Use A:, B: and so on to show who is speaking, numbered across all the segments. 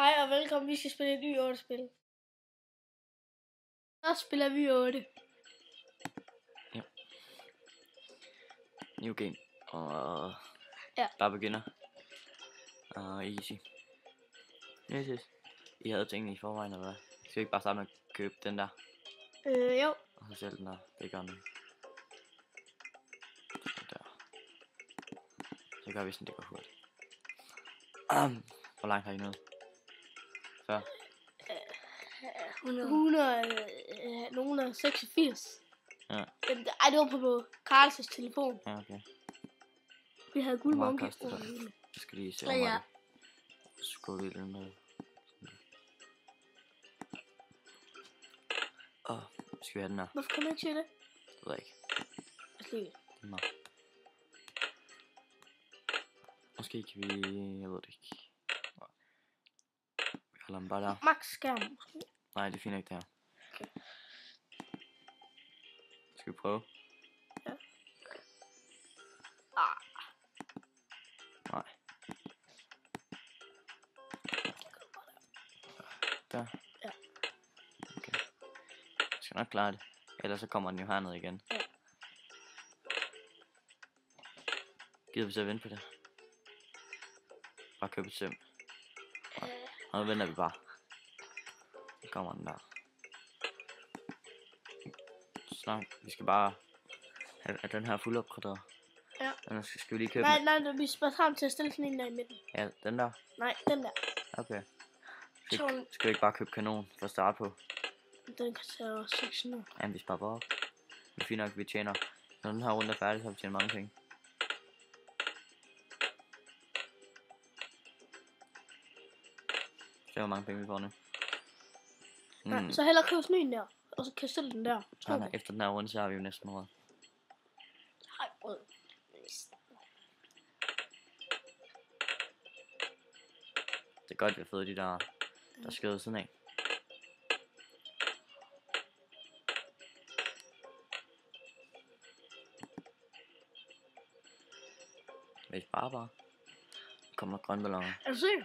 A: Hej og velkommen, vi skal spille et ny 8-spil. Så spiller vi 8.
B: Ja. New game. Og
A: ja.
B: Bare begynder. Og easy. Yes. I havde tingene i forvejen, eller hvad? Skal vi ikke bare starte med at købe den der?
A: Jo.
B: Og så sælge den der. Det gør den. Der. Så gør vi sådan, det går hurtigt. Hvor langt har I nået? Før?
A: 186.
B: Ja.
A: Ej, det var på Karls' telefon.
B: Ja, okay.
A: Vi havde guld
B: Hvor meget
A: monkey.
B: koster det? Jeg skal lige se,
A: Ja,
B: hvor
A: ja.
B: meget det skubber lidt med. Skal vi have den her?
A: Hvorfor kan man ikke se det?
B: Det ved jeg ikke. Nå. Måske kan vi... Jeg ved det ikke. Vi holder den bare der.
A: Max skærm måske.
B: Nej, det finder ikke det her.
A: Okay.
B: Skal vi prøve?
A: Ja.
B: Nej. Der.
A: Ja.
B: Okay. Jeg skal nok klare det. Ellers så kommer den jo herned igen.
A: Ja.
B: Gider vi så vente på det? Bare købe et søm. Og nu venter vi bare. Så kommer den der. Snart. Vi skal bare have den her fuld opgraderet.
A: Ja.
B: Ellers skal vi lige købe
A: Nej, vi skal bare frem til at stille sådan en der i midten.
B: Ja, den der.
A: Nej, den der.
B: Okay. Skal vi ikke bare købe kanon for at starte på?
A: Den kan tage også 600.
B: Ja, vi sparer bare op. Det er fint nok, vi tjener. Når den her runde er færdig, så har vi tjent mange penge. Se hvor mange penge vi får nu.
A: Nej, så hellere købe sådan en der. Og så kan jeg stille den der.
B: Nej, efter den her runde, så har vi jo næsten råd.
A: Hej, brød.
B: Det er godt, vi har fået de der skød siden af. Vi sparer bare. Der kommer grønne balloner.
A: Er du sikker?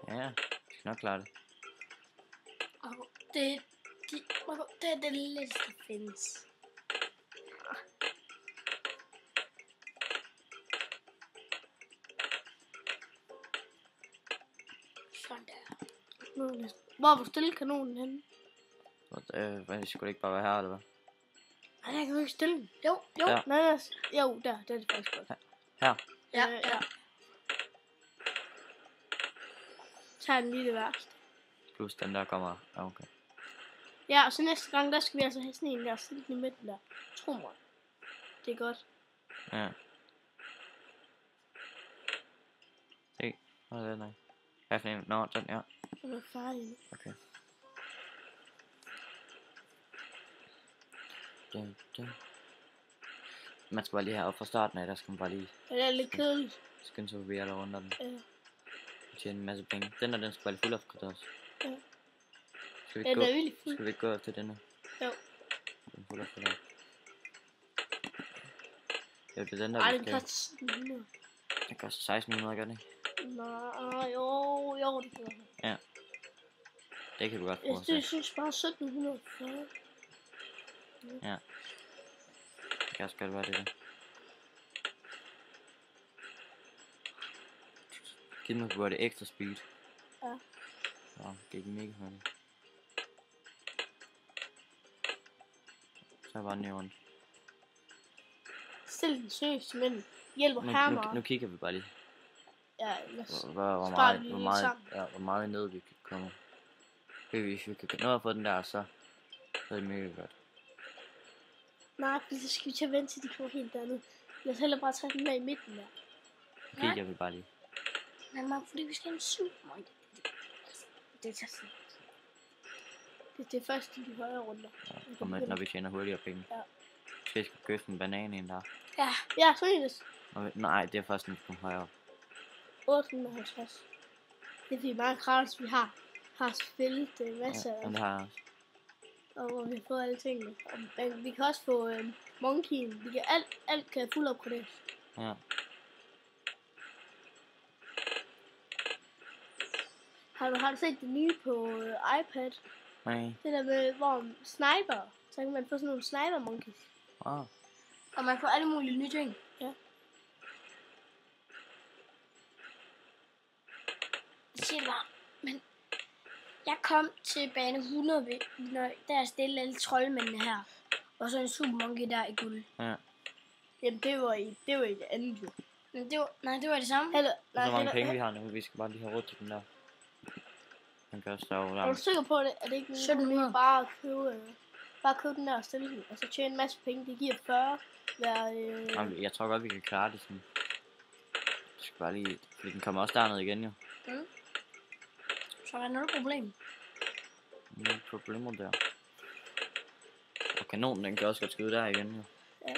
B: Ja, vi skal nok klare det.
A: Det er det letteste, der findes. Sådan der. Hvor har du stillet kanonen henne?
B: Hvad, skulle det ikke bare være her, eller hvad?
A: Nej, jeg kan jo ikke stille den. Jo.
B: Der.
A: Nej, jo, der. Det er det faktisk godt.
B: Her?
A: Ja. Tag den lige det værste.
B: Plus den der kommer. Ja, okay.
A: Ja, og så næste gang, der skal vi altså have sådan en der, sådan i midten der. Tro mig. Det er godt.
B: Ja. Se. Hvad er det, nej? Hvad for en? Nå, den, ja.
A: Den er farlig.
B: Okay. Man skal bare lige have op fra starten af, der skal man bare lige...
A: Det er lidt kedeligt.
B: Skynde sig forbi alle rundt om den.
A: Ja.
B: Tjene en masse penge. Den skal bare lige fuld opgraderet også.
A: Ja.
B: Skal vi ikke
A: Den er virkelig fuld.
B: Skal vi ikke gå efter denne?
A: Jo.
B: Den er fuld opgraderet. Jo, det er den der,
A: Ej,
B: vi
A: den
B: skal...
A: koster 1700.
B: Den koster 1600, gør den ikke?
A: Nej, jo, det gør den.
B: Ja. Det kan du godt prøve at
A: Jeg synes bare 1740.
B: Ja. Det kan også godt være det der. Giv mig på det ekstra speed.
A: Ja.
B: Så det gik mega hurtigt. Så er bare ned rundt.
A: Stil den seriøst, men hjælper her meget.
B: Nu kigger vi bare lige.
A: Ja,
B: hvor meget ned vi kan komme. Hvis vi kan nå at få den der, så er det mega godt.
A: Nej, fordi så skal vi til at vente til de kommer helt dernede. Lad os hellere bare tage den der i midten der.
B: Nu kigger vi bare lige.
A: Nej, fordi vi skal have en super. Det tager sådan. Det er først i de højere runder.
B: Ja, når vi tjener hurtigere penge.
A: Ja.
B: Skal vi købe en banan ind der?
A: Ja, seriøst.
B: Nej, det er først, når vi kommer højere op.
A: 850. Det er fordi meget kraft, vi har spillet en masse af.
B: Ja, det har jeg også.
A: Og hvor vi får alle tingene. Og vi kan også få monkeyen. Vi kan alt kan fuld opgraderet.
B: Ja.
A: Har du set det nye på iPad?
B: Nej.
A: Det der med, hvor man sniper. Så kan man få sådan nogle sniper monkeys. Og man får alle mulige nye ting. Ja. Det siger bare, men jeg kom til bane 100, da jeg stillede alle troldmændene her. Og så en super monkey der i guld.
B: Ja.
A: Jamen, det var i det andet jo. Men det var det samme.
B: Så mange penge vi har nu, vi skal bare lige have råd til den der. Den kan også stave der.
A: Er du sikker på det? Er det ikke sådan, bare købe den der og stille den, og så tjene en masse penge? Det giver 40 hver...
B: Jeg tror godt, vi kan klare det sådan. Det skal bare lige... Fordi den kommer også derned igen jo.
A: Mm. Så er der noget problem.
B: Nogle problemer der. Og kanonen, den kan også godt skyde der igen jo.
A: Ja.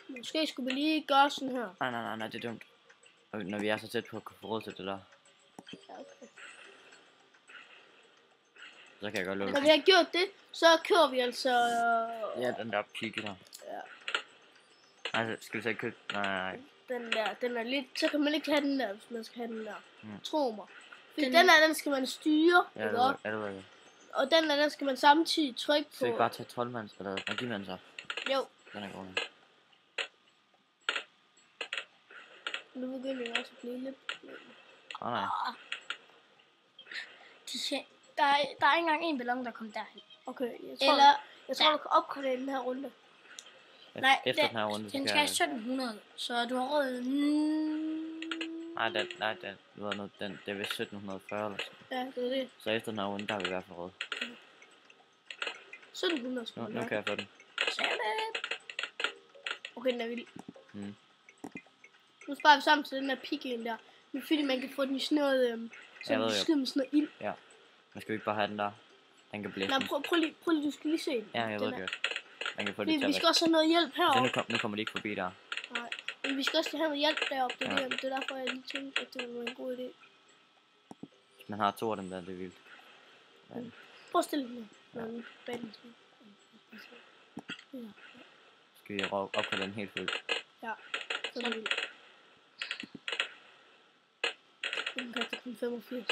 A: Måske skulle vi lige gøre sådan her.
B: Nej, det er dumt. Og når vi er så tæt på at kunne få råd til det der.
A: Ja, okay.
B: Så kan jeg godt lukke.
A: Når vi har gjort det, så kører vi altså...
B: Ja, den der pigge der.
A: Ja.
B: Altså, skal vi så ikke købe... Nej.
A: Den er lidt... Så kan man ikke have den der, hvis man skal have den der.
B: Mm.
A: Tro mig. Fordi den skal man styre.
B: Ja, det var det.
A: Og den skal man samtidig trykke på.
B: Så ikke bare tage troldmands eller magimands op?
A: Jo.
B: Den er god.
A: Nu begynder jeg også at blive lidt...
B: Nej.
A: Der er ikke engang en ballon, der kommer derhen. Okay, jeg tror du kan opgradere den her runde.
B: Efter den her runde,
A: den skal have 1700, så du har råd...
B: Nej, det er vist 1740 eller sådan.
A: Ja, det er det.
B: Så efter den her runde, der har vi i hvert fald råd.
A: 1700 skal
B: nu kan jeg få den.
A: Okay, den er vild.
B: Mm.
A: Nu sparer vi sammen til den der pigge der. Men fordi man kan få den i sådan noget... så den skyder med sådan noget ild.
B: Ja. Man skal jo ikke bare have den der. Den kan blæse.
A: Nej, prøv lige, du skal lige se den.
B: Ja, jeg ved godt. Man kan få det til
A: vi skal også have noget hjælp heroppe.
B: Så nu kommer de ikke forbi der.
A: Nej, men vi skal også have noget hjælp deroppe. Det er derfor, jeg lige tænkte, at det var en god idé.
B: Hvis man har 2 af dem der, det er vildt.
A: Prøv at stille den her. Ja.
B: Skal vi opgradere den helt fuldt?
A: Ja, så er det vildt. Den koster kun 85.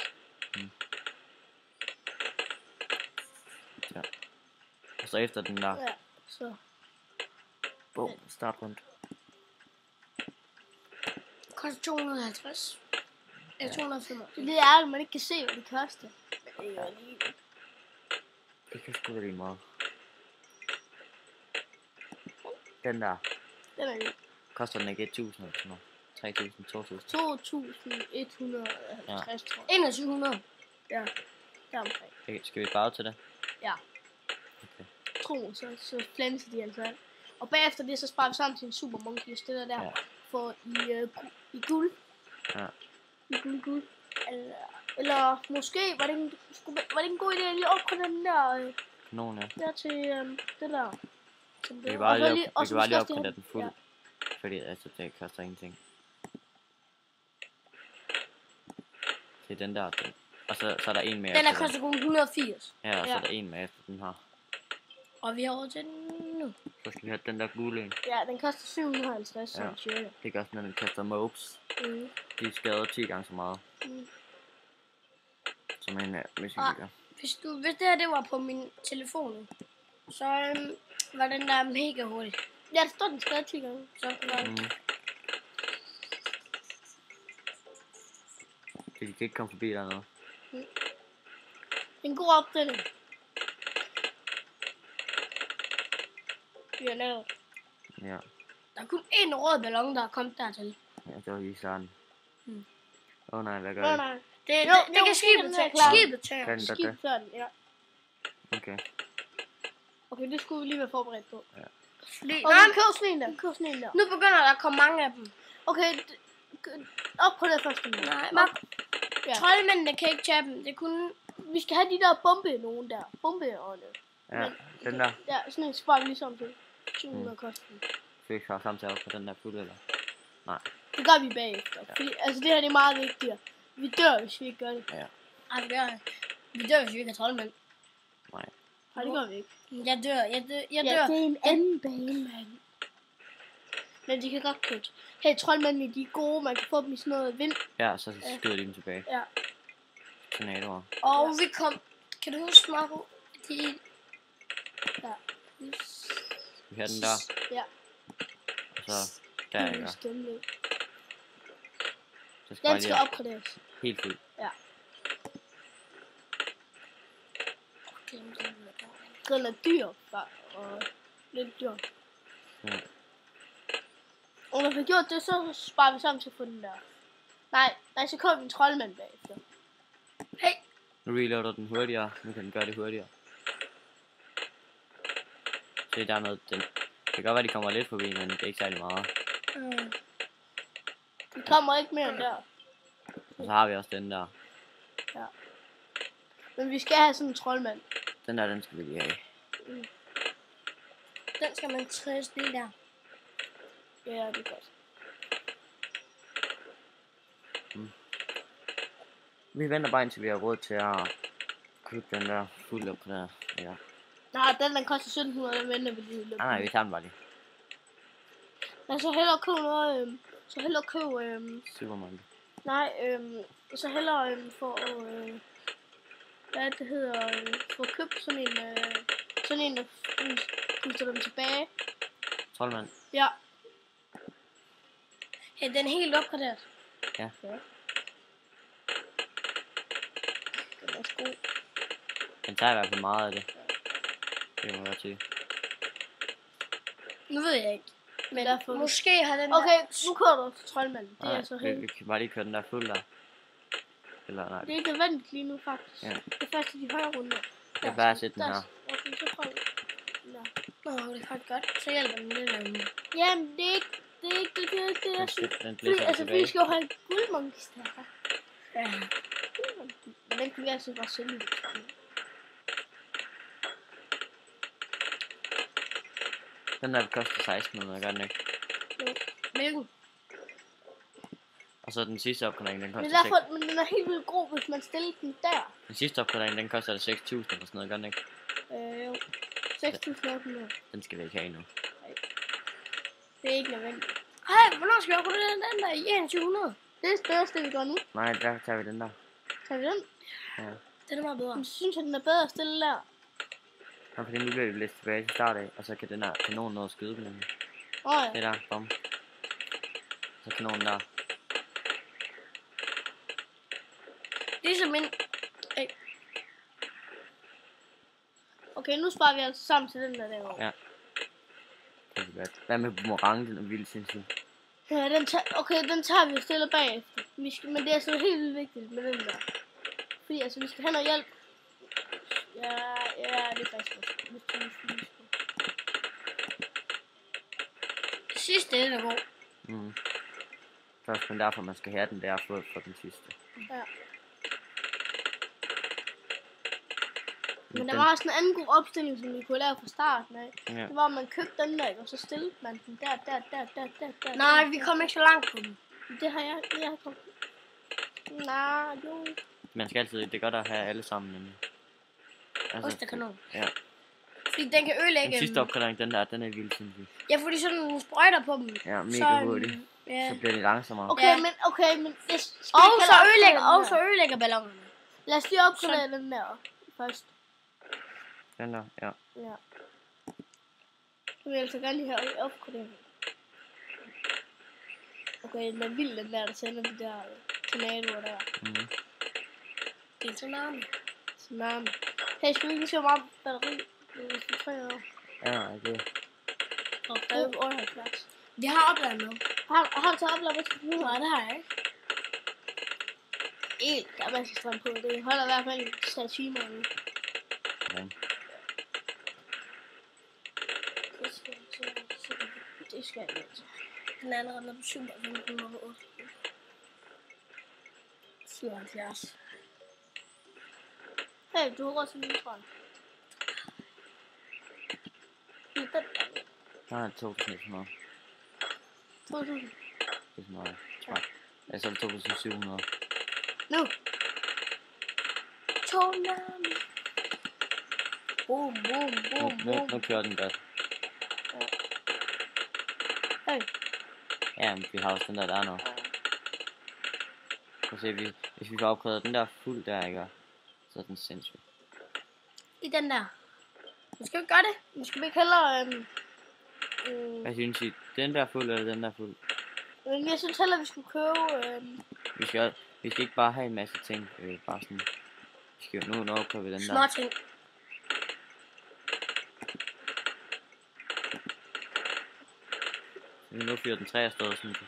B: Ja. Og så efter den der.
A: Ja, så.
B: Bum, start rundt.
A: Det koster 250. Eller 295. Det er det, man ikke kan se, hvad det koster.
B: Det kan sgu da lige meget. Den der.
A: Den er lige.
B: Koster den ikke 1000 eller sådan noget? 3000, 2000?
A: 2150, tror jeg. 2100. Ja, deromkring.
B: Okay, skal vi bare til det?
A: Ja.
B: Okay.
A: Tro, så flænser de altså alt. Og bagefter det, så sparer vi sammen til en super monkey, det der
B: Ja.
A: for i guld.
B: Ja.
A: I guld. Eller måske, var det en god idé at lige opgradere den der...
B: Kanon, ja.
A: Der til det der.
B: Vi kan bare lige opgradere den fuld. Ja. Fordi altså, det koster ingenting. Det er den der. Og så er der en mere.
A: Den der koster kun 180.
B: Ja, og så er der en mere efter den her.
A: Og vi har råd til den nu.
B: Så skal vi have den der gule en.
A: Ja, den koster 750, som cirka.
B: Det gør sådan, at den kaster mobs.
A: Mm.
B: De skader 10 gange så meget. Som en hvis vi gør.
A: Hvis det her det var på min telefon, så var den der mega hurtig. Ja, der står den stadig 10 gange. Så
B: De kan ikke komme forbi dernede.
A: En god opgradering. Vi har lavet.
B: Ja.
A: Der er kun én rød ballon, der er kommet dertil.
B: Ja, det var lige sådan. Nej, hvad gør
A: jeg?
B: Nej.
A: Det kan skibet tage. Skibet tage den, ja.
B: Okay.
A: Okay, det skulle vi lige være forberedt på.
B: Ja.
A: Køb sådan en der. Nu begynder der at komme mange af dem. Okay, op på det første. Nej, troldmændene kan ikke tage dem. Det kunne... Vi skal have de der bombeårene der. Bombeårene.
B: Ja, den der.
A: Ja, sådan en sparer vi ligesom til. 700 koster den.
B: Skal vi ikke have samtidig op på den der fulde, eller? Nej.
A: Det gør vi bagefter. Ja. Fordi, altså det her det er meget vigtigt. Vi dør, hvis vi ikke gør det.
B: Ja.
A: Ej, det gør det. Vi dør, hvis vi ikke har troldmænd.
B: Nej.
A: Nej, det gør vi ikke. Jeg dør. Ja, det er en anden bane, mand. Men de kan godt købe. Hey, troldmændene, de er gode. Man kan få dem i sådan noget vind.
B: Ja, så skyder de dem tilbage.
A: Ja.
B: tornadoer.
A: Og vi kom... Kan du huske, Marco? De... Ja.
B: Vi har den der.
A: Ja.
B: Og så der, ikke? Så skal
A: Den skal opgraderes.
B: helt fuld.
A: Ja. Den er dyr, og lidt dyr.
B: Ja.
A: Og når vi har gjort det, så sparer vi sammen til at få den der. Nej, så kommer vi en troldmand bagefter. Hey!
B: Nu reloader den hurtigere. Nu kan den gøre det hurtigere. Se, der er noget. Det kan godt være, de kommer lidt forbi, men det er ikke særlig meget.
A: De kommer ikke mere end der.
B: Og så har vi også den der.
A: Ja. Men vi skal have sådan en troldmand.
B: Den der, den skal vi lige have.
A: Den skal man træde lige der. Ja, det er godt.
B: Vi venter bare indtil vi har råd til at købe den der fuld op på der. Ja.
A: Nej, den koster 1700, den venter vi lige.
B: Nej, vi tager den bare lige.
A: Men så hellere købe noget,
B: Supermarked.
A: Nej, så hellere for hvad det hedder, for at købe sådan en, der puster dem tilbage.
B: Troldmand.
A: Ja. Ja, den er helt opgraderet.
B: Ja.
A: Den er også god.
B: Den tager i hvert fald meget af det. Det må jeg godt sige.
A: Nu ved jeg ikke. Men derfor... Måske har den okay, nu kører du til troldmanden. Det er så helt...
B: Vi kan bare lige køre den der fuld der. Eller nej.
A: Det er ikke nødvendigt lige nu, faktisk.
B: Ja.
A: Det er først i de højre runder.
B: Jeg vil bare sætte den her.
A: Okay, så prøv. Ja. Det er faktisk godt. Så hjælper den lidt. Jamen, det er ikke... Det er sådan... Fordi, altså, vi skal jo have en guldmonkeys der. Ja. Men den kan vi altså bare sælge.
B: Den der koster 1600, gør den ikke?
A: Jo. Hvilken?
B: Og så den sidste opgradering, den koster
A: men derfor, men den er helt vildt god, hvis man stiller den der.
B: Den sidste opgradering, den koster 6.000 eller sådan noget, gør den ikke?
A: Jo. 6.800.
B: Den skal vi ikke have endnu.
A: Nej. Det er ikke nødvendigt. Hej, hvornår skal vi opgradere den der i 2100? Det er det største, vi gør nu.
B: Nej, der tager vi den der.
A: Tager vi den?
B: Ja.
A: Den er meget bedre. Men synes jeg, den er bedre at stille der.
B: Ja, fordi nu bliver vi læst tilbage til start af, og så kan den her kanon nå at skyde på den.
A: Ja.
B: Det der, bom. Så kanonen der.
A: Ligesom en... Hey. Okay, nu sparer vi altså sammen til den der derovre.
B: Ja. Det er godt. Hvad med boomerang, den er vildt sindssygt.
A: Ja, den tager vi og stiller bagefter. Men det er så helt vildt vigtigt med den der. Fordi altså, vi skal have noget hjælp. Ja, det er faktisk godt. Det sidste er god.
B: Først, men derfor man skal have den der for den sidste.
A: Ja. Men der var også en anden god opstilling, som vi kunne lave fra starten af. Ja. Det var, at man købte den der, og så stillede man den der. Nej, vi kom ikke så langt på den. Det har jeg kommet. Nej, jo.
B: Man skal altid, det er godt at have alle sammen.
A: Altså, Osterkanon.
B: Ja.
A: Fordi den kan ødelægge...
B: Den sidste opgradering, den er vildt sindssygt.
A: Ja, fordi sådan nogle sprøjter på dem.
B: Ja, mega hurtigt.
A: Ja.
B: Så bliver det langsommere.
A: Okay, men det skal så ødelægger ballonerne. Lad os lige opgradere den der først.
B: Den der, ja.
A: Ja. Jeg vil altså gerne lige have opgraderet. Okay, den er vild, den der sender de der tornadoer der. Det er en tsunami. Hey, skal vi ikke se meget batteri? Hvis vi 3 år.
B: Ja, det.
A: Og der er jo 78. Vi har opladet nu. Har du taget opladet på telefonen? Nej, det har jeg ikke. Der er masser strøm på. Det holder i hvert fald 3 timer nu.
B: Ja.
A: Det skal jeg altså. Den er allerede på 7.15.8. 77. Hey, du har også en lille trøj.
B: Nej, 2.100.
A: 2.000.
B: Det er meget, tror jeg. Ja, så er det 2.700.
A: Nu. Tsunami. Boom.
B: Nu kører den godt.
A: Ja. Hey.
B: Ja, men vi har også den der nu. Prøv at se, vi Hvis vi får opgraderet den der fuld der, ikke? Så er den sindssyg.
A: I den der. Vi skal jo ikke gøre det. Vi skal ikke hellere...
B: Hvad synes I? Den der fuld eller den der fuld?
A: Jeg synes heller, vi skulle købe...
B: Vi skal ikke bare have en masse ting. Bare sådan... Vi skal jo nu opkøbe den der.
A: Små ting.
B: Nu fyrer den 3 afsted, synes jeg.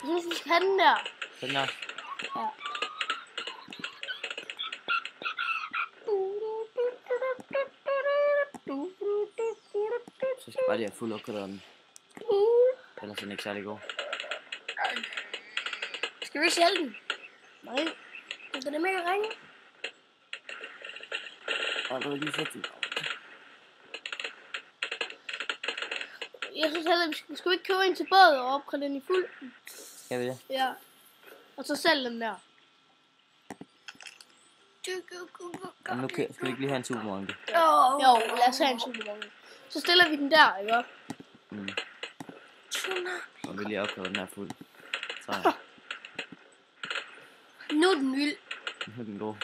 A: Jeg synes, vi skal have den der.
B: Den der?
A: Ja.
B: Så skal bare lige have fuld opgraderet den. Ellers er den ikke særlig god.
A: Skal vi sælge den? Nej. Er det mega ringe?
B: Og du har lige fået den.
A: Jeg synes heller, vi skal ikke købe en til båd og opgradere den i fuld.
B: Skal vi det?
A: Ja. Og så sælge den der.
B: Og nu skal vi ikke lige have en supermonkey.
A: Jo, lad os have en supermonkey. Så stiller vi den der, ikke?
B: Mm. Og vi lige opgraderet den her fuld. Så
A: nu er den vild.
B: nu er den god.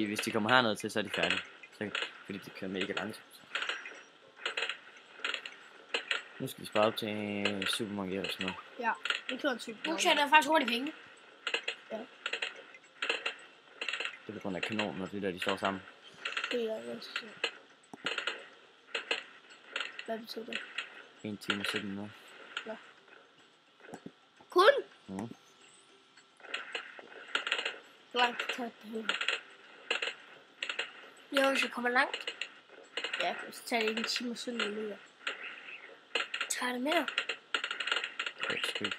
B: Hvis de kommer herned til, så er de færdige. Så, fordi de kører mega langsomt. Nu skal vi spare op til supermonkey eller sådan noget.
A: Ja, vi kører en supermonkey.
C: Nu tjener jeg faktisk hurtigt penge.
A: Ja.
B: Det er på grund af kanonen, og det der, de står sammen.
A: Det er jeg synes. Hvad betyder det?
B: 1 time og 17 minutter.
A: Ja. Kun?
B: Mm.
A: Hvor langt tager det hele?
C: Jo, hvis vi kommer langt.
A: Ja, så tager det 1 time og 17 minutter.
C: Tager det mere?
B: Det er sgu ikke.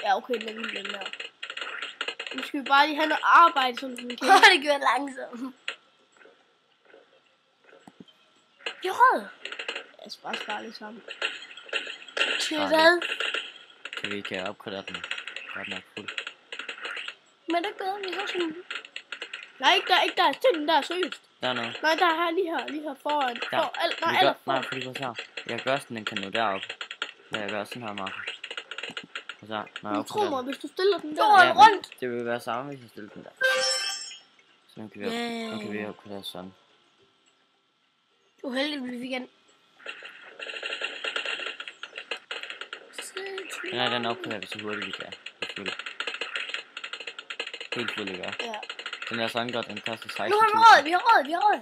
A: Ja, okay, den er vild, den der. Nu skal vi bare lige have noget arbejde, som den kan.
C: Det gør langsomt. Vi råd.
A: Jeg skal bare spare lidt sammen.
C: Til
B: Nej.
C: hvad?
B: Så vi kan opgradere den. Godt nok fuld.
C: Men det gør vi har sådan.
A: Nej, ikke der. Til den der, seriøst.
B: Der er noget.
A: Nej, der er her, lige her foran.
B: Der.
A: For, alt, nej,
B: Vi
A: aller
B: gør,
A: foran.
B: nej, fordi prøv her. Jeg gør sådan, den kan nå derop. Men jeg gør sådan her, Marco. Og så, når jeg
A: Men tro
B: opgraderer
A: mig,
B: den.
A: hvis du stiller den der.
C: Går den rundt?
B: Det vil være samme, hvis jeg stiller den der. Så nu kan vi opgradere sådan.
C: Uheldigt, vi fik en.
B: Den opgraderer vi så hurtigt vi kan. Helt fuld, ikke?
A: Ja.
B: Den er sådan godt, den koster 16.000.
C: Nu har vi råd.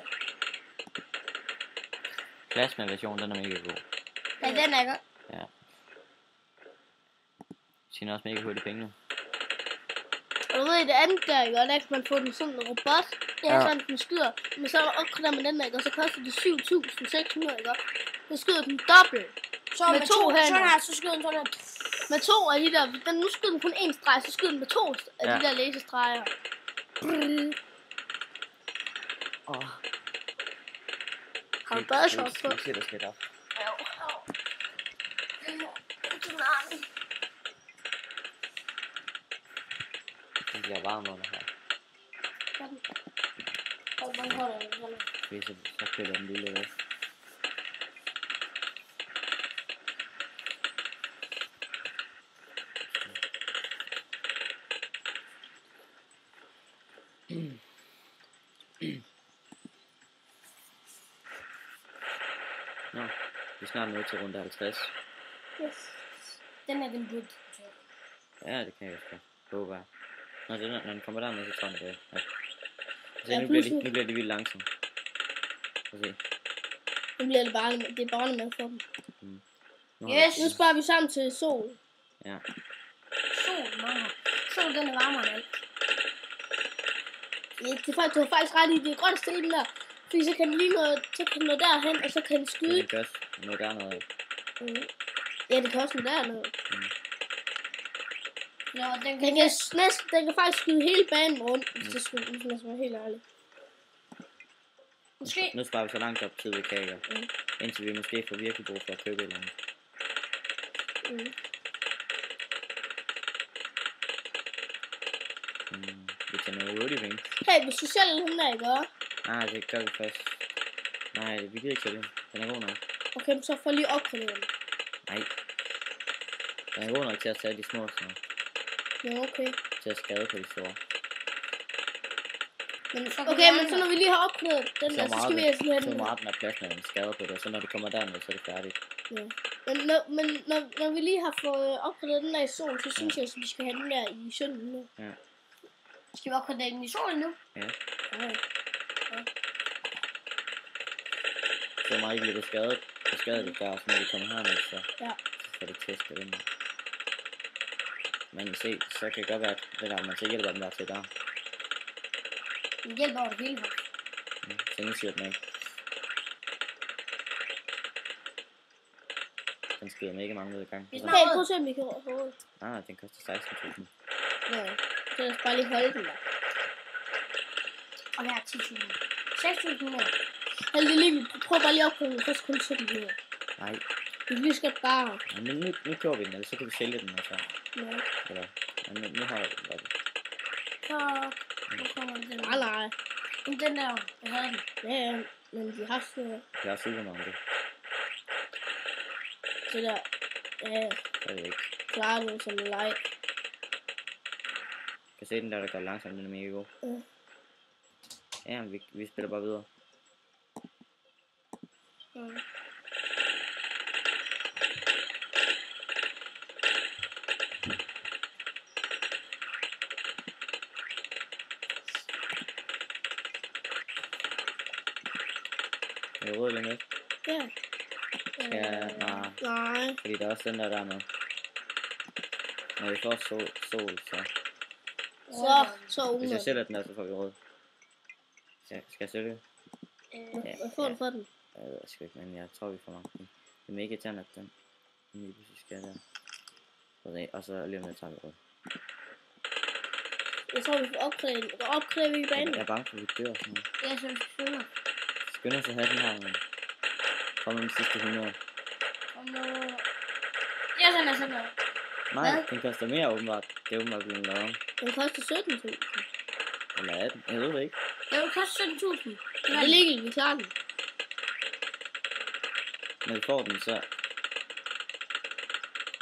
B: Plasma-version, den er mega god.
C: Ja, den er godt.
B: Ja. Tjener også mega hurtigt penge nu.
A: Og du ved, det andet der, ikke? Og der kan man få den sådan en robot. Ja, sådan den skyder. Men så opgraderer man den der, ikke? Og så koster det 7.600, ikke? Så skyder den dobbelt.
C: Så med to
A: hænder.
C: sådan her, så skyder den sådan her.
A: Med 2 af de der, nu skyder den kun 1 streg, så skyder den med 2 af
B: Ja.
A: de der laserstreger.
C: Har du badeshorts på?
B: Jeg ser, der skal op. Den bliver varm under her. Fordi så kører den lille væk. Nå, vi er snart nået til runde 50.
A: Yes.
C: Den er den bud.
B: Ja, det kan jeg også godt. Håber jeg. Når den kommer derned, så tager den det. Ja. Så
A: Ja,
B: nu bliver det vildt langsomt. Prøv at se.
A: Nu bliver det barnemad for dem.
B: Nu har
C: Yes.
A: Nu sparer vi sammen til sol.
B: Ja.
C: Sol, mamma. Sol, den er varmere end alt.
A: Ja, du har faktisk ret i, det er grønt sted den der. Fordi så kan den lige nå derhen, og så kan den skyde.
B: Det kan også nå dernede.
A: Ja, det kan også nå dernede.
C: Ja, den
A: Den kan faktisk skyde hele banen rundt, hvis det skulle, hvis man skal være helt ærlig.
C: måske.
B: Nu sparer vi så langt op tid, vi kan, ikke? Indtil vi måske får virkelig brug for at købe et eller andet. Vi tager noget hurtigt penge.
A: Hey, hvis du sælger den der, ikke også?
B: Nej, det gør vi først. Nej, vi gider ikke sælge den. Den er god nok.
A: Okay, så får lige opgraderet den.
B: Nej. Den er god nok til at tage de små sådan noget.
A: Ja, okay.
B: Til at skade på de store.
A: Men, okay, men så når vi lige har opgraderet den der, så skal vi altså have den.
B: Så meget den er plads, når den skader på det, og så når det kommer derned, så er det færdigt.
A: Ja. Men når vi lige har fået opgraderet den der i solen, så synes jeg, at vi skal have den der i sønden nu.
B: Ja.
C: Skal vi opgradere den i solen nu?
B: Ja.
A: Okay.
B: Så meget bliver det skadet der, så når det kommer herned, så får det testet ind. Men se, så kan det godt være, at det der, man så hjælper dem der til der.
C: Den hjælper over det hele her.
B: Så nu siger den ikke. Den skyder mega mange ud i gang.
A: Okay, prøv at se, om vi kan råde.
B: Nej, den koster 16.000.
A: Ja, så lad os bare lige holde den der.
C: Og her er 10.000. 6.000 mere.
A: Hold det lige, prøv bare lige at opgradere den, det koster kun 17 minutter.
B: Nej.
A: Vi lige skal bare.
B: Ja, men nu køber vi den, eller så kan vi sælge den, og så.
A: Ja.
B: Eller, ja, nu har jeg den bare.
C: Så nu kommer den.
A: Nej.
C: Men den der, jeg havde den.
A: Ja, men de har så...
B: Jeg har super meget om det.
A: Så der,
B: Det er det ikke.
A: klarer du som en leg.
B: Kan se den der går langsomt, den er mega god. Ja, vi spiller bare videre. Jeg rød lige med.
A: Ja. Nej.
B: Fordi der er også den der med. Når vi får sol så hvis jeg sælger den der, så får vi rød. Skal jeg sælge?
A: Hvad får du for den?
B: Jeg ved sgu ikke, men jeg tror vi får mange. Det er mega irriterende, at den lige pludselig skal der. Og så lige med tager vi rød.
A: Jeg tror vi får opkræve vi i banen.
B: Jeg er bange for, at vi dør og sådan noget.
C: Jeg synes, vi skynder.
B: Skynd os at have den her. Kom med de sidste 100.
C: Og nu... Jeg sender sådan noget.
B: Nej, den koster mere åbenbart. Det er åbenbart blevet lavet om.
A: Den koster 17.000.
B: Eller 18. Jeg ved det ikke.
C: Det vil koste 17.000.
A: Det er lige, vi klarer den.
B: Når vi får den, så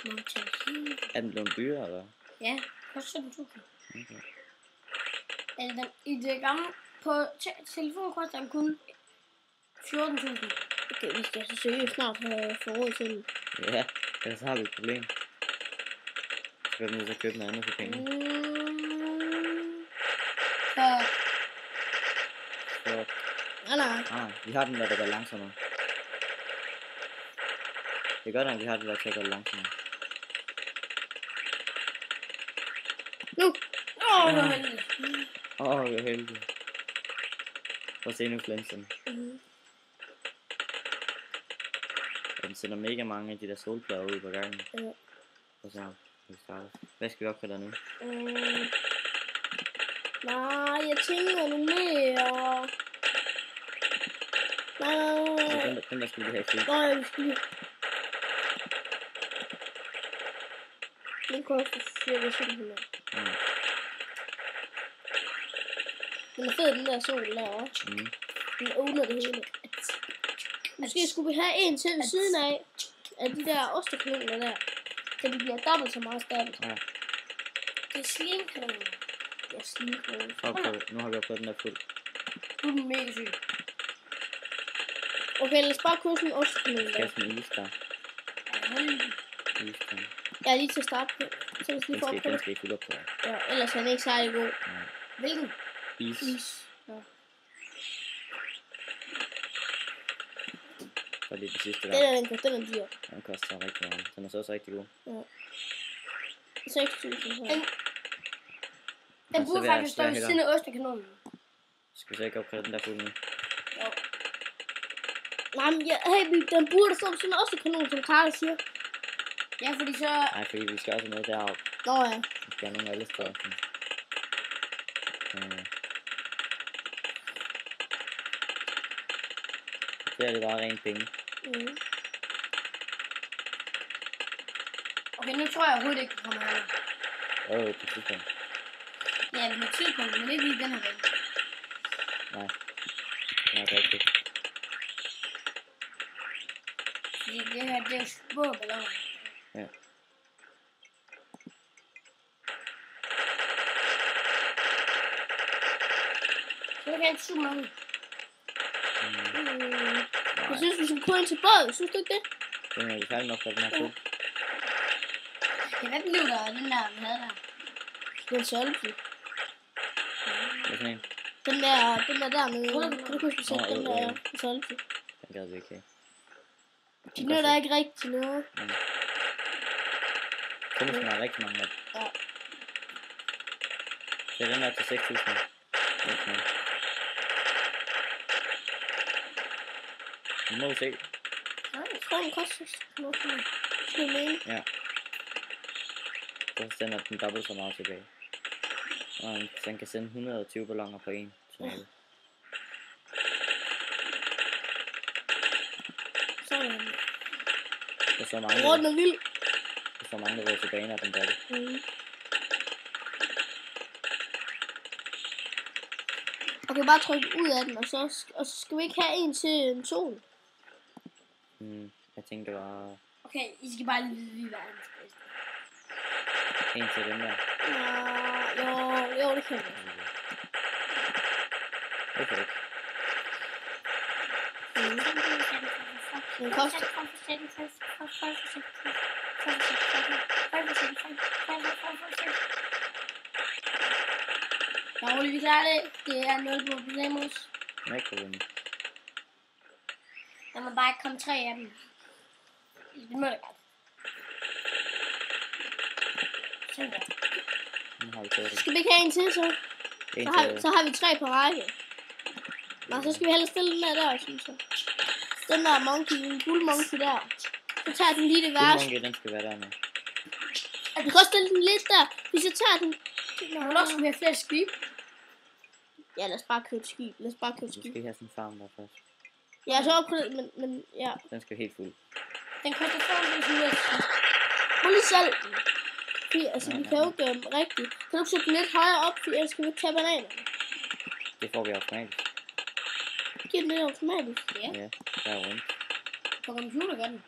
C: Må vi tage hele.
B: er den blevet dyrere, eller?
C: Ja, det koster 17.000.
B: Okay.
C: Eller den, i det gamle, på telefonen koster den kun 14.000.
A: Okay, vi skal så seriøst snart have råd til den.
B: Ja, ellers har vi et problem. Så bliver vi nødt til at købe noget andet for penge. Så,
A: Nej.
B: vi har den der går langsommere. Det er godt, at vi har det der til at gå langsommere.
A: Nu!
C: Hvor heldig.
B: Hvor heldig. Prøv at se nu flinsen. Den sender mega mange af de der solplader ud på gangen.
A: Ja.
B: Og så vi starter. Hvad skal vi opgradere nu?
A: Nej, jeg tænker nu mere. Nej.
B: Den der skal vi have fri.
A: Nej, vi skal lige. Den koster cirka 700. Den er fed, den der sol der også. Den åbner det hele. Måske skulle vi have en til ved siden af de der ostekanoner der. Så de bliver dobbelt så meget stærkt.
B: Ja.
C: Det er slimkanoner.
A: Det er slimkanoner.
B: Nu har vi opgået den der fuld.
C: Du er den mega syg.
A: Okay, lad os bare købe sådan en ostekanon der.
B: Skal sådan en is der. Is der.
A: Jeg er lige til at starte på. Så hvis vi får på
B: Den
A: det.
B: skal ikke fylde op på.
A: Ja, ellers er den ikke særlig god.
C: Hvilken?
B: Is.
A: Ja.
B: Så det er den sidste der.
A: Den er dyr.
B: Den koster rigtig meget. Den er så også rigtig god.
A: Ja. 6.000.
C: Den burde faktisk stå ved siden af ostekanonen.
B: Skal vi så ikke opgradere den der fuld nu?
C: Jo.
A: Nej, men den burde stå ved siden af ostekanon, som Karl siger.
C: Ja, fordi så...
B: Nej, fordi vi skal også have noget deroppe.
A: Nå ja.
B: Vi skal have nogle alle steder. Det er det bare rent penge.
C: Okay, nu tror jeg overhovedet ikke, det kommer her.
B: På tidspunkt.
C: Ja, det er på tidspunkt, men ikke lige den her dag.
B: Nej. Det er rigtigt.
C: Fordi det her, det er jo små balloner.
B: Ja.
C: Så kan jeg ikke suge mange.
A: Jeg synes, vi skal gå ind til båden. Synes du ikke det?
B: Den er vi færdig nok for den her fuld.
C: Ja, hvad blev der af den der, vi havde der?
A: Det er en selfie.
B: Hvad for en?
A: Den der dernede. Kan du huske, vi sætte den der selfie?
B: Den gad vi ikke have.
A: De nød der ikke rigtig noget.
B: Kom måske meget rigtig mange af dem.
A: Ja.
B: Så den er til 6.000. Nu må vi se.
A: Jeg tror, den koster noget. Skal jeg mene?
B: Ja. Så sender den dobbelt så meget tilbage. Og den kan sende 120 balloner på en.
A: Sådan.
B: Det er så mange,
A: Rundt og vild.
B: det er så mange, der går tilbage, når den gør det.
A: Okay, bare trykke ud af den, og så skal vi ikke have en til en sol.
B: Jeg tænkte, det var
C: Okay, I skal bare lige vide, vi er verdens bedste.
B: en til den der.
A: Jo, det kan vi.
B: Det kan ikke.
A: Den koster.
C: Dårligt, vi klarer det. Det er 0 problemos.
B: Ikke problem.
C: Der må bare ikke komme 3 af dem. Det må det godt. Sådan der.
B: Nu har vi taget det.
A: Skal vi ikke have en til, så? Så har vi 3 på række. Nå, så skal vi hellere stille den der, synes jeg. Den der monkey, en guldmonkey der. Så tager den lige det værste.
B: Guldmonkey, den skal være dernede.
A: Vi kan også stille den lidt der. Hvis jeg tager den...
C: Nå, hvor skal vi have flere skib?
A: Ja, lad os bare købe skib.
B: Vi skal have sådan en farm der først.
A: Ja, så op på det, men ja.
B: Den skal helt fuld.
C: Den koster 500 US.
A: Prøv lige selv. Fordi, altså, vi kan jo ikke rigtigt. Kan du sætte den lidt højere op, for ellers skal vi ikke tage bananerne.
B: Det får vi automatisk.
A: Giver den lidt automatisk?
C: Ja.
B: Ja, der er rundt.
C: På computer gør den.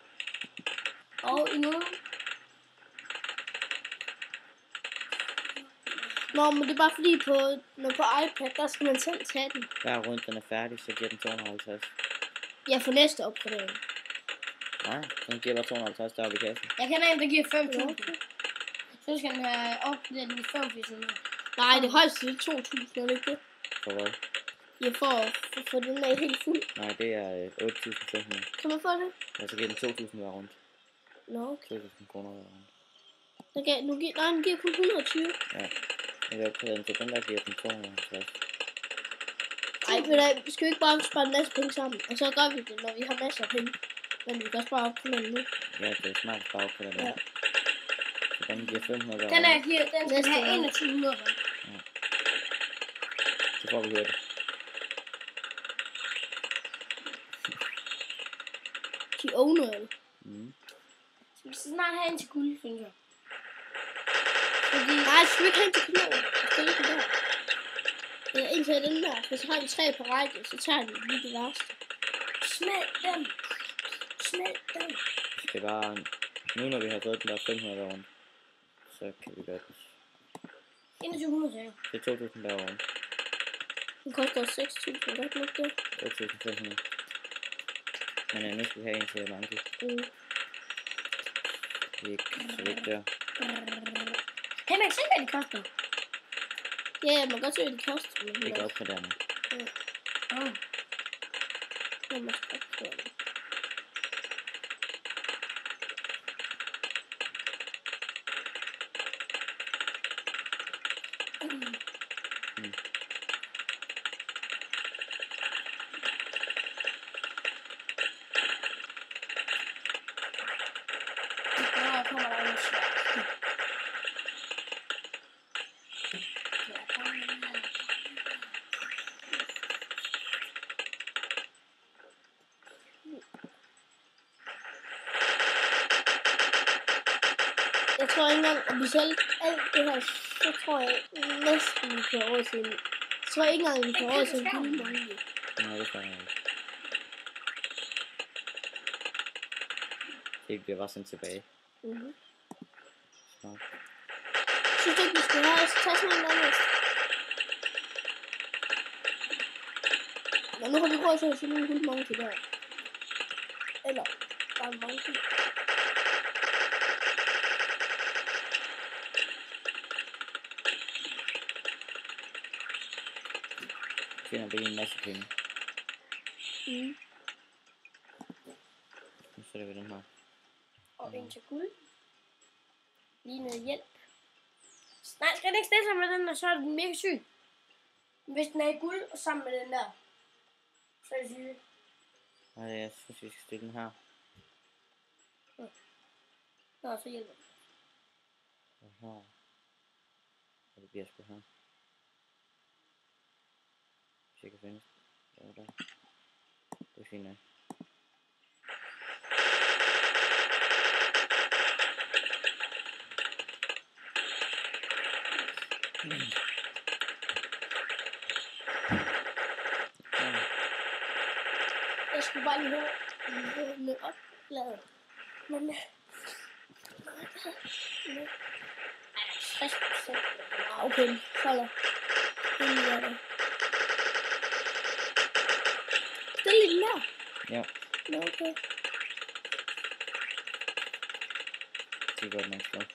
C: Og i nu.
A: Nå, men det er bare fordi på iPad, der skal man selv tage den.
B: Der er rundt, den er færdig, så giver den 250.
A: Ja, for næste opgradering.
B: Nej, den giver bare 250 deroppe i kassen.
C: Jeg kender en, der giver 5.000. Så skal den have opgraderet i 8500.
A: Nej, det højeste er 2.000, er det ikke det?
B: For hvad?
A: Ja, for den er helt fuld.
B: Nej, det er 8.500.
A: Kan man få det?
B: Ja, så giver den 2.000 hver rundt.
A: Nå, okay.
B: 2.000 kroner hver rundt.
A: Den giver kun 120.
B: Ja. Jeg vil opgradere den til den der giver den 250.
A: Ej, men skal vi ikke bare spare en masse penge sammen? Og så gør vi det, når vi har masser af penge. Men vi kan også bare opgradere nu.
B: Ja, det er smart at spare op på den.
A: Ja.
B: Så den giver 500 hver
C: Den
B: rundt.
C: er den skal have 2100.
B: Så får vi hurtigt.
A: De owner det.
C: Så vi skal snart have en til guld, synes jeg.
A: Fordi... Nej, skal vi ikke have en til guld? Skal ikke der? Eller en til den der. For så har vi 3 på række, så tager vi lige det værste.
C: Smelt dem. Smelt dem.
B: Vi skal bare... Nu når vi har fået den der 500 hver rundt, så kan vi gøre det.
C: 2100 sagde jeg.
B: Det er 2.000 hver rundt.
A: Den koster 6.000, hvad er det?
B: 8.500. Men nu skal vi have en til monkey. Det er ikke så vigtigt der.
C: Kan man ikke se, hvad de koster?
A: Ja, man kan godt se, hvad det koster. Men
B: Det går op på den.
A: Ja, man skal opgradere det. Jeg tror ikke engang, at vi selv alt det her, så tror jeg næsten, vi kan overse en. Jeg tror ikke engang, vi kan overse en guldmonkey.
B: Nej, det kan jeg ikke. Det bliver bare sendt tilbage. Så.
A: Synes du ikke, vi skal tage sådan en anden næste? Men nu har vi råd til at finde en hul monkey der. Eller bare en monkey.
B: Finder vi en masse penge. Nu sætter vi den her.
C: Og en til guld. Lige noget hjælp. Nej, skal den ikke stille sig med den, og så er den mega syg. Hvis den er i guld, og sammen med den der, så er det syg.
B: Nej, jeg synes, vi skal stille den her.
C: Nå, så hjælper den.
B: Og her. Og det bliver sgu her. Hvis jeg kan finde det. Der. Det er fint nok.
A: Jeg skulle bare lige høre med opladet. Men
C: 60%.
A: okay, holder. Det er lidt mere.
B: Ja,
A: Nå, okay.
B: det er godt nok slået.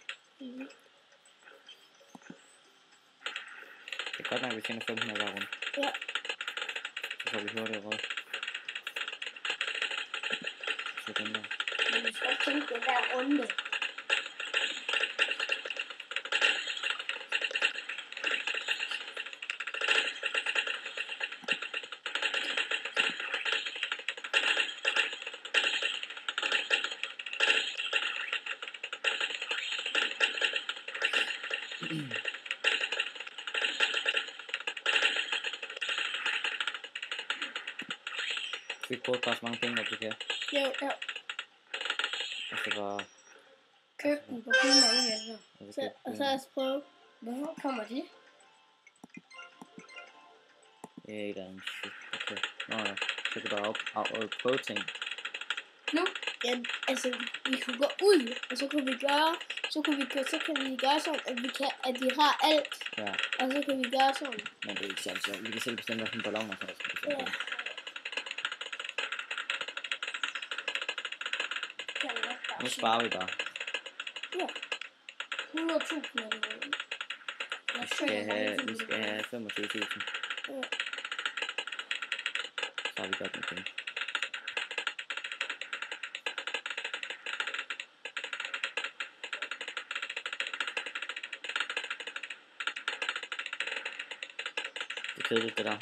B: Det er godt nok, at vi tjener 500 hver rundt.
A: Ja.
B: Så får vi hurtigt råd. Så den der.
C: Men vi skal tænke det hver runde.
B: Vi bruger bare så mange penge, at vi kan.
A: Jo.
B: Og så bare...
C: Køb den på kun mange hjælper.
A: Og så lad os prøve.
C: Hvorfor kommer de?
B: Det er et eller andet shit. Okay. Nå ja, så kan du bare prøve ting.
C: Nu?
A: Ja, altså, vi kunne gå ud, og så kan vi gøre sådan, at de har alt.
B: Ja,
A: Og så kan vi gøre sådan.
B: men det er ikke sandt, så vi kan selv bestemme, hvilken balloner, der skal bestemme.
A: Ja.
B: Nu sparer vi bare.
A: Ja.
C: 100.000 er det.
B: Vi skal have 25.000.
A: Ja.
B: Så har vi godt med penge. Det er kedeligt, det der.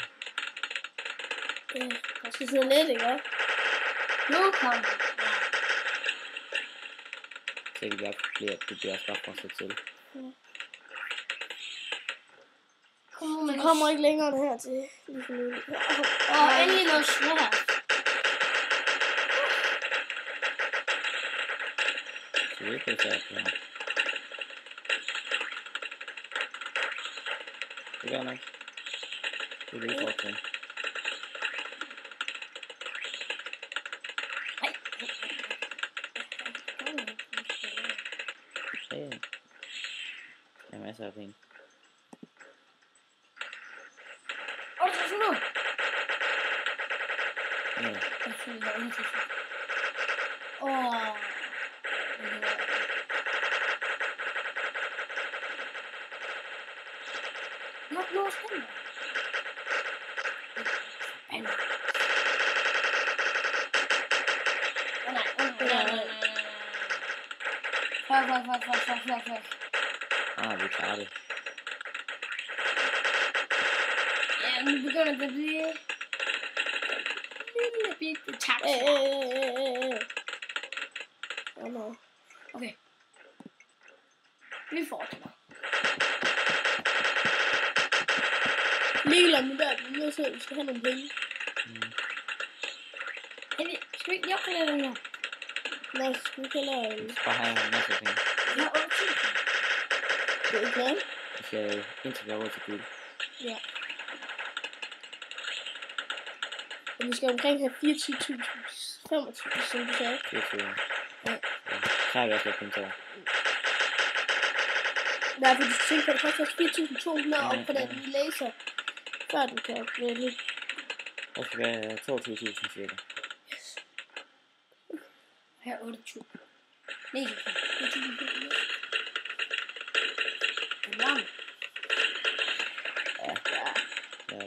A: Ja, det skal sidde lidt, ikke også?
C: Nu kommer det.
B: Så det bliver også bare for sig til.
A: Det kommer ikke længere det her til.
C: Og endelig noget svært.
B: Så det er ikke svært, det her. Det gør nok. Det er det ikke godt til. Hey. Der er masser af penge.
C: Og så nu.
B: Ja.
C: Jeg synes, det er interessant. Nu skal den. Nej.
B: Ah, vi klarer det.
C: Ja, nu begynder det at blive lille bitte tabt. Okay. Vi fortsætter.
A: Ligeglad med der, vi er så, vi skal have nogle penge.
C: Skal vi ikke opgradere den her?
A: Nå, så skal vi ikke hellere...
B: Vi skal bare have en masse penge.
C: Vi har 8.000.
A: Det er ikke noget.
B: Vi skal indtil vi har råd til guld.
A: Ja. Og vi skal omkring have 24.000, 25, som du sagde.
B: 24.
A: Ja.
B: Så har vi også lidt kommentarer.
A: Nej, for du skal tænke på, at det koster 4.200 op på den laser. Før du kan vælge.
B: Der skal være 22.000 cirka.
C: Her er 28. Nej, det er varmt.
B: Ja. Ja.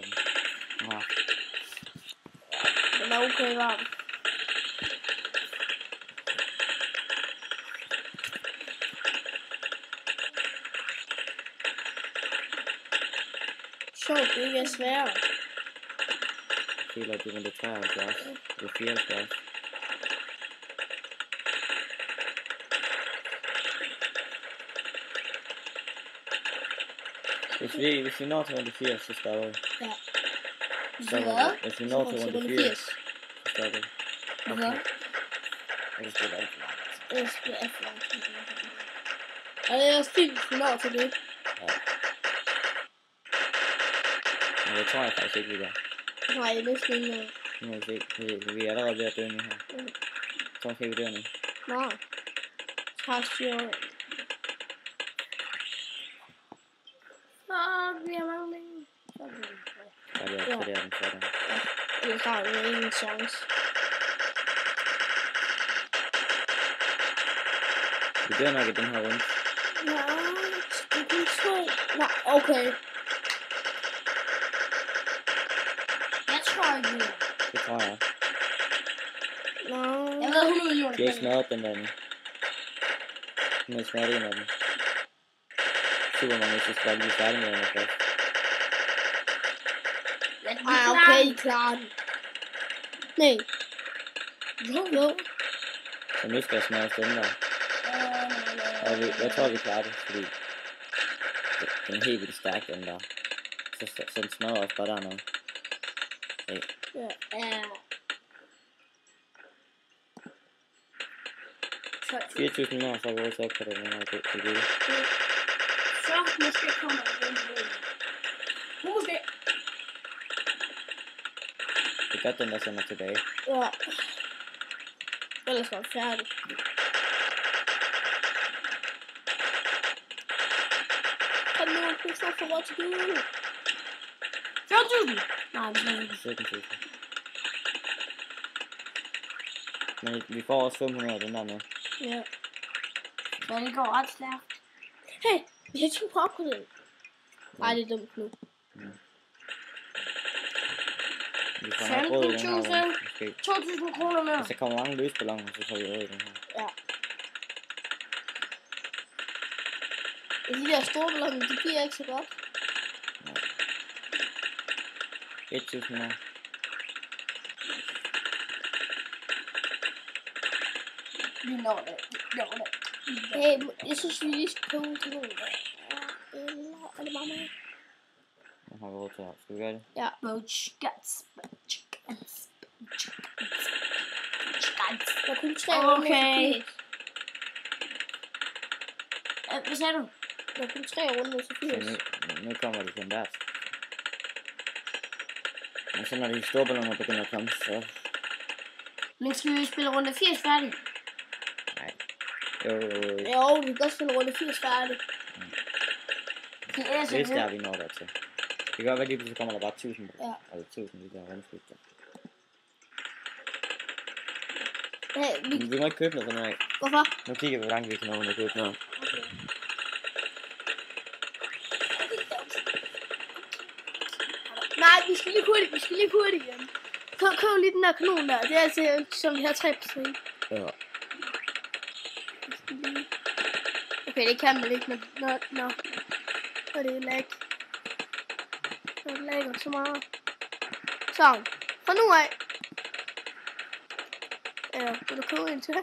A: Den er okay varm. Sjovt, det ikke er sværere.
B: Jeg føler, at det er rundt 73. Eller 74. Hvis vi når til rundt 80, så stopper vi.
A: Ja.
B: Hvis vi når til rundt 80, så stopper vi.
C: Hvorfor?
B: Jeg kan spille alt for langt.
A: Jeg skal alt for langt. Og det er også fint, hvis vi når til det.
B: Ja. Men det tror jeg faktisk ikke, vi gør.
A: Nej, det er næsten ikke noget.
B: Nu må vi se. Vi er allerede ved at dø nu her. Jeg tror måske, vi dør nu.
A: Nå. Tak, styrer. Vi har mange længe.
B: Så er det også, det er den sådan.
A: Jeg har jo ingen chance.
B: Vi dør nok i den her runde.
A: Ja, det er 2. Nej, okay.
C: Jeg tror ikke, det er.
B: Det tror jeg.
A: Nå.
C: Jeg ved 100 millioner.
B: De har ikke smadret den der nu. Nu har smadret en af dem. Super mange, hvis vi skal bare lige færdig med den her først.
A: Ej, okay, I klarer den. Nej. Jo.
B: Så nu skal jeg smadre den der. Og jeg tror, vi klarer det, fordi den er helt vildt stærk, den der. Så den smadrer også bare dernede. Hey.
A: Ja.
B: 4.000 mere, så er vi også op på det, men det er det.
C: Så måske kommer den ud. Måske.
B: Det er godt, den der sender tilbage.
A: Ja. Ellers var jeg færdig. Kan du ikke snart få råd til det?
C: 14.000. Nej, det er ikke.
B: 17.000. Men vi får også 500 af den der med.
A: Ja.
C: Men det går ret stærkt.
A: Hey, vi har tænkt på opgradering. Nej, det er dumt nu.
B: Vi får nok råd i den her runde, måske.
C: 2.000 kroner mere.
B: Hvis der kommer mange løsballoner, så får vi råd i den her.
A: Ja. De der store balloner, de bliver ikke så godt.
B: 1.000 mere.
C: Vi når det.
A: Hey, jeg synes, vi lige skal købe en kanon. Eller er det bare mig?
B: Nu har vi råd til her. Skal vi gøre det?
A: Ja. Der er kun 3 runder.
C: Okay. Hvad sagde du?
A: Der er kun 3 runder, så 80.
B: Så nu kommer det på en der. Men så når de store balloner begynder at komme, så...
C: Men skal vi spille runde 80 færdig?
B: Nej. Jo.
A: Jo, vi kan godt spille runde 80 færdig.
C: Det er så
B: Hvis der vi når dertil. Det kan godt være lige, så kommer der bare 1000.
A: Ja.
B: Altså 1000 lige der rundskifter.
A: Hey,
B: Vi må ikke købe noget sådan noget.
A: hvorfor?
B: Nu kigger vi, hvor langt vi kan nå at købe noget.
A: Okay. Nej, vi skal lige hurtigt igen. Køb lige den der kanon der. Det er altså, som vi har 3 på siden.
B: Ja.
A: Okay, det kan man ikke, når det er lag. Når det lagger så meget. Så, fra nu af. Ja, vil du købe en til?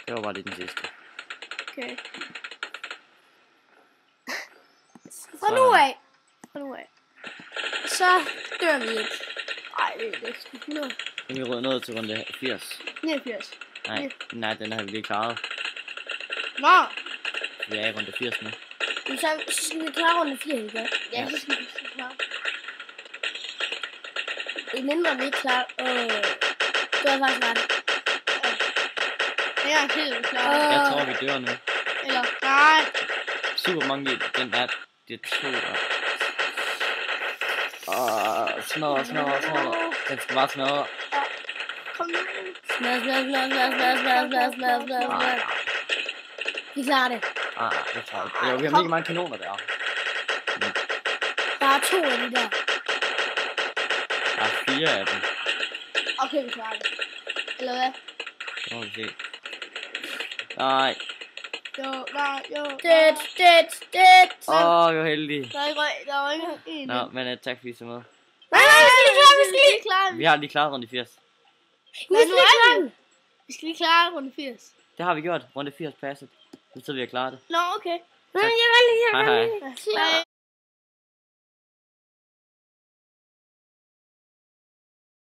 B: Det var bare lige den sidste.
A: Okay. Fra nu af. Så dør vi ikke. Ej, det er lidt 100.
B: Nu er vi nået til runde 80.
A: 89.
B: Nej, den har vi lige klaret.
A: Nå,
B: Vi er i runde 80 nu.
A: så skal vi klare runde 4, ikke? Ja,
B: Ja.
A: så skal vi klare. Mindre vi ikke klarer. Det var faktisk ret. engang se, vi klarer.
B: Jeg tror, vi dør nu.
A: Eller, nej.
B: Super mange, den er, det er 2 der. Smadre. Den skal bare smadre.
A: Kom nu.
C: Smadre. Vi klarer det.
B: Det tror jeg ikke. Jo, vi har mega mange kanoner der.
C: Der er 2 af de der.
B: Der er 4 af dem.
A: Okay, vi klarer det. Eller hvad?
B: Så må vi se. Nej.
A: Jo.
C: Det.
B: Åh, jeg er heldig.
A: Der var ikke en.
B: Nå, men tak fordi I så med.
C: Nej, vi skal lige
A: klare.
B: Vi har lige klaret runde 80.
A: Vi skal lige klare runde 80.
B: Det har vi gjort. Runde 80 passet. Nu sidder vi og klarer det.
A: Nå, okay.
C: Nej, jeg var lige.
B: Hej hej.
A: Hej.